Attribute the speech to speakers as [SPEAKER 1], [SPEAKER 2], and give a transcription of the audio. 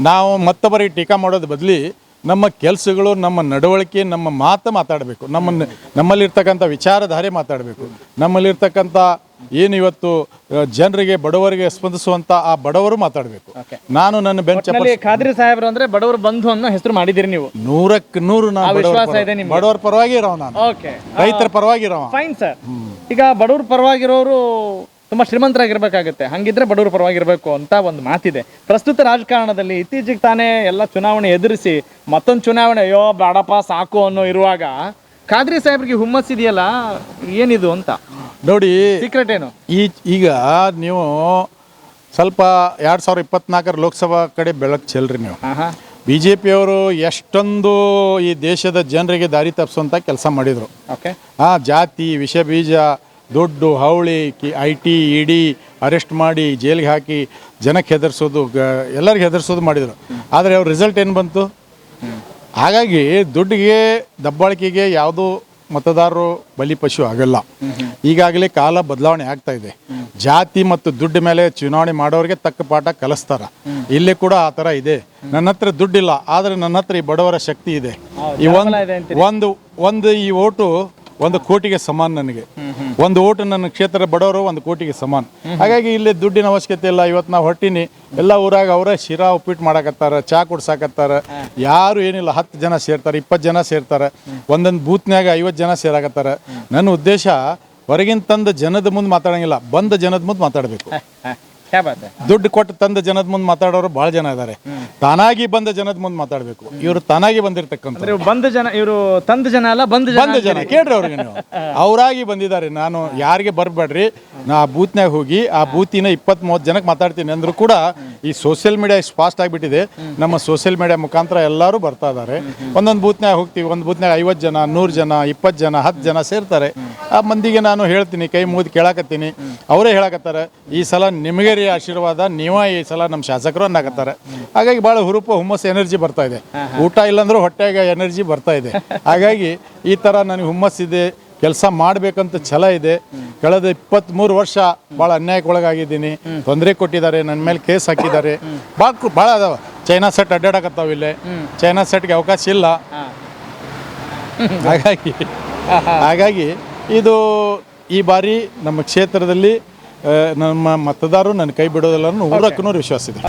[SPEAKER 1] ನಾವು ಮತ್ತೊಬ್ಬರಿಗೆ ಟೀಕಾ ಮಾಡೋದು ಬದಲಿ ನಮ್ಮ ಕೆಲಸಗಳು, ನಮ್ಮ ನಡವಳಿಕೆ, ನಮ್ಮ ಮಾತು ಮಾತಾಡಬೇಕು. ನಮ್ಮಲ್ಲಿರ್ತಕ್ಕಂಥ ವಿಚಾರಧಾರೆ ಮಾತಾಡಬೇಕು. ನಮ್ಮಲ್ಲಿರ್ತಕ್ಕಂಥ ಏನು ಇವತ್ತು ಜನರಿಗೆ, ಬಡವರಿಗೆ ಸ್ಪಂದಿಸುವಂಥ ಆ ಬಡವರು ಮಾತಾಡಬೇಕು. ನಾನು ನನ್ನ ಬೆಂಚ್
[SPEAKER 2] ಖಾದ್ರಿ ಸಾಹೇಬ್ರು ಅಂದ್ರೆ ಬಡವರು ಬಂಧು ಅನ್ನೋ ಹೆಸರು ಮಾಡಿದಿರಿ ನೀವು.
[SPEAKER 1] 100ಕ್ಕೆ 100 ನಾನು ಬಡವರ ಪರವಾಗಿ ಇರೋ, ನಾನು ರೈತರ ಪರವಾಗಿ ಇರೋ.
[SPEAKER 2] Fine sir. ಈಗ ಬಡವ್ರ ಪರವಾಗಿರೋರು ತುಂಬಾ ಶ್ರೀಮಂತರಾಗಿರ್ಬೇಕಾಗುತ್ತೆ, ಹಂಗಿದ್ರೆ ಬಡವ್ರ ಪರವಾಗಿರ್ಬೇಕು ಅಂತ ಒಂದು ಮಾತಿದೆ. ಪ್ರಸ್ತುತ ರಾಜಕಾರಣದಲ್ಲಿ ಇತ್ತೀಚೆಗೆ ತಾನೇ ಎಲ್ಲ ಚುನಾವಣೆ ಎದುರಿಸಿ ಮತ್ತೊಂದು ಚುನಾವಣೆ ಅಯ್ಯೋ ಬೇಡಪ್ಪ ಸಾಕು ಅನ್ನೋ ಇರುವಾಗ ಖಾದ್ರಿ ಸಾಹೇಬ್ರಿಗೆ ಹುಮ್ಮಸ್ಸಿದೆಯಲ್ಲ, ಏನಿದು ಅಂತ
[SPEAKER 1] ನೋಡಿ.
[SPEAKER 2] ಸೀಕ್ರೆಟ್ ಏನು?
[SPEAKER 1] ಈಗ ನೀವು ಸ್ವಲ್ಪ 2024 ಲೋಕಸಭಾ ಕಡೆ ಬೆಳಕು ಚೆಲ್ರಿ. ನೀವು BJP ಅವರು ಎಷ್ಟೊಂದು ಈ ದೇಶದ ಜನರಿಗೆ ದಾರಿ ತಪ್ಪಿಸುವಂಥ ಕೆಲಸ ಮಾಡಿದರು. ಜಾತಿ, ವಿಷ ಬೀಜ, ದುಡ್ಡು, ಹವಳಿ, IT, ED ಅರೆಸ್ಟ್ ಮಾಡಿ ಜೈಲಿಗೆ ಹಾಕಿ ಜನಕ್ಕೆ ಹೆದರ್ಸೋದು, ಎಲ್ಲರಿಗೆ ಹೆದರ್ಸೋದು ಮಾಡಿದರು. ಆದರೆ ಅವ್ರ ರಿಸಲ್ಟ್ ಏನು ಬಂತು? ಹಾಗಾಗಿ ದುಡ್ಡಿಗೆ, ದಬ್ಬಾಳಿಕೆಗೆ ಯಾವುದೂ ಮತದಾರರು ಬಲಿಪಶು ಆಗಲ್ಲ. ಈಗಾಗಲೇ ಕಾಲ ಬದಲಾವಣೆ ಆಗ್ತಾ ಇದೆ. ಜಾತಿ ಮತ್ತು ದುಡ್ಡು ಮೇಲೆ ಚುನಾವಣೆ ಮಾಡೋರಿಗೆ ತಕ್ಕ ಪಾಠ ಕಲಿಸ್ತಾರ. ಇಲ್ಲಿ ಕೂಡ ಆ ಥರ ಇದೆ. ನನ್ನ ಹತ್ರ ದುಡ್ಡಿಲ್ಲ, ಆದರೆ ನನ್ನ ಹತ್ರ ಈ ಬಡವರ ಶಕ್ತಿ ಇದೆ. ಈ ಒಂದು ಈ ಓಟು 1 ಕೋಟಿಗೆ ಸಮಾನ. ನನಗೆ 1 ಓಟು ನನ್ನ ಕ್ಷೇತ್ರದ ಬಡವರು 1 ಕೋಟಿಗೆ ಸಮಾನ. ಹಾಗಾಗಿ ಇಲ್ಲಿ ದುಡ್ಡಿನ ಅವಶ್ಯಕತೆ ಇಲ್ಲ. ಇವತ್ತು ನಾವು ಹೊಟ್ಟಿನಿ, ಎಲ್ಲ ಊರಾಗ ಅವರೇ ಶಿರಾ ಉಪ್ಪಿಟ್ಟು ಮಾಡಕತ್ತಾರ, ಚಾ ಕುಡ್ಸಾಕತ್ತಾರ. ಯಾರು ಏನಿಲ್ಲ, 10 ಜನ ಸೇರ್ತಾರೆ, 20 ಜನ ಸೇರ್ತಾರೆ. ಒಂದೊಂದು ಬೂತ್ನ್ಯಾಗ 50 ಜನ ಸೇರಾಕತ್ತಾರ. ನನ್ನ ಉದ್ದೇಶ ಹೊರಗಿನ ತಂದ ಜನದ ಮುಂದೆ ಮಾತಾಡಂಗಿಲ್ಲ, ಬಂದ ಜನದ ಮುಂದೆ ಮಾತಾಡಬೇಕು. ದುಡ್ಡು ಕೊಟ್ಟು ತಂದ ಜನದ ಮುಂದೆ ಮಾತಾಡೋರು ಭಾಳ ಜನ ಇದ್ದಾರೆ. ತಾನಾಗಿ ಬಂದ ಜನದ ಮುಂದೆ ಮಾತಾಡಬೇಕು. ಇವರು ತಾನಾಗಿ ಬಂದಿರತಕ್ಕಂಥ
[SPEAKER 2] ಬಂದ ಜನ, ಇವರು ತಂದ ಜನ ಅಲ್ಲ, ಬಂದ
[SPEAKER 1] ಜನ ಕೇಳ್ರಿ ಅವ್ರಿಗೆ. ನೀವು ಅವರಾಗಿ ಬಂದಿದ್ದಾರೆ. ನಾನು ಯಾರಿಗೆ ಬರಬೇಡ್ರಿ, ನಾ ಆ ಬೂತ್ನಾಗ ಹೋಗಿ ಆ ಬೂತಿನ 20-30 ಜನಕ್ಕೆ ಮಾತಾಡ್ತೀನಿ ಅಂದರೂ ಕೂಡ ಈ ಸೋಷಿಯಲ್ ಮೀಡಿಯಾ ಇಷ್ಟು ಫಾಸ್ಟ್ ಆಗಿಬಿಟ್ಟಿದೆ. ನಮ್ಮ ಸೋಷಿಯಲ್ ಮೀಡಿಯಾ ಮುಖಾಂತರ ಎಲ್ಲರೂ ಬರ್ತಾ ಇದ್ದಾರೆ. ಒಂದೊಂದು ಬೂತ್ನಾಗ ಹೋಗ್ತೀವಿ, ಒಂದು ಬೂತ್ನಾಗ 50 ಜನ, 100 ಜನ, 20 ಜನ, 10 ಜನ ಸೇರ್ತಾರೆ. ಆ ಮಂದಿಗೆ ನಾನು ಹೇಳ್ತೀನಿ, ಕೈ ಮುಗಿದು ಕೇಳಾಕತ್ತೀನಿ. ಅವರೇ ಹೇಳಕತ್ತಾರೆ, ಈ ಸಲ ನಿಮಗೆ ಆಶೀರ್ವಾದ, ನೀವ ಈ ಸಲ ನಮ್ಮ ಶಾಸಕರು ಅನ್ನಕತ್ತಾರೆ. ಹಾಗಾಗಿ ಭಾಳ ಹುರುಪು, ಹುಮ್ಮಸ್, ಎನರ್ಜಿ ಬರ್ತಾ ಇದೆ. ಊಟ ಇಲ್ಲಾಂದ್ರೂ ಹೊಟ್ಟೆಗೆ ಎನರ್ಜಿ ಬರ್ತಾ ಇದೆ. ಹಾಗಾಗಿ ಈ ಥರ ನನಗೆ ಹುಮ್ಮಸ್ಸಿದೆ, ಕೆಲಸ ಮಾಡಬೇಕಂತ ಛಲ ಇದೆ. ಕಳೆದ 23 ವರ್ಷ ಭಾಳ ಅನ್ಯಾಯಕ್ಕೊಳಗಾಗಿದ್ದೀನಿ. ತೊಂದರೆ ಕೊಟ್ಟಿದ್ದಾರೆ, ನನ್ನ ಮೇಲೆ ಕೇಸ್ ಹಾಕಿದ್ದಾರೆ. ಭಾಳ ಅದಾವ. ಚೈನಾ ಸೆಟ್ ಅಡ್ಡಾಡಕತ್ತಾವ. ಇಲ್ಲೇ ಚೈನಾ ಸೆಟ್ಗೆ ಅವಕಾಶ ಇಲ್ಲ. ಹಾಗಾಗಿ ಇದು ಈ ಬಾರಿ ನಮ್ಮ ಕ್ಷೇತ್ರದಲ್ಲಿ ನಮ್ಮ ಮತದಾರರು ನನ್ನ ಕೈ ಬಿಡೋದಿಲ್ಲ ಅನ್ನೋ 100% ವಿಶ್ವಾಸ ಇದೆ.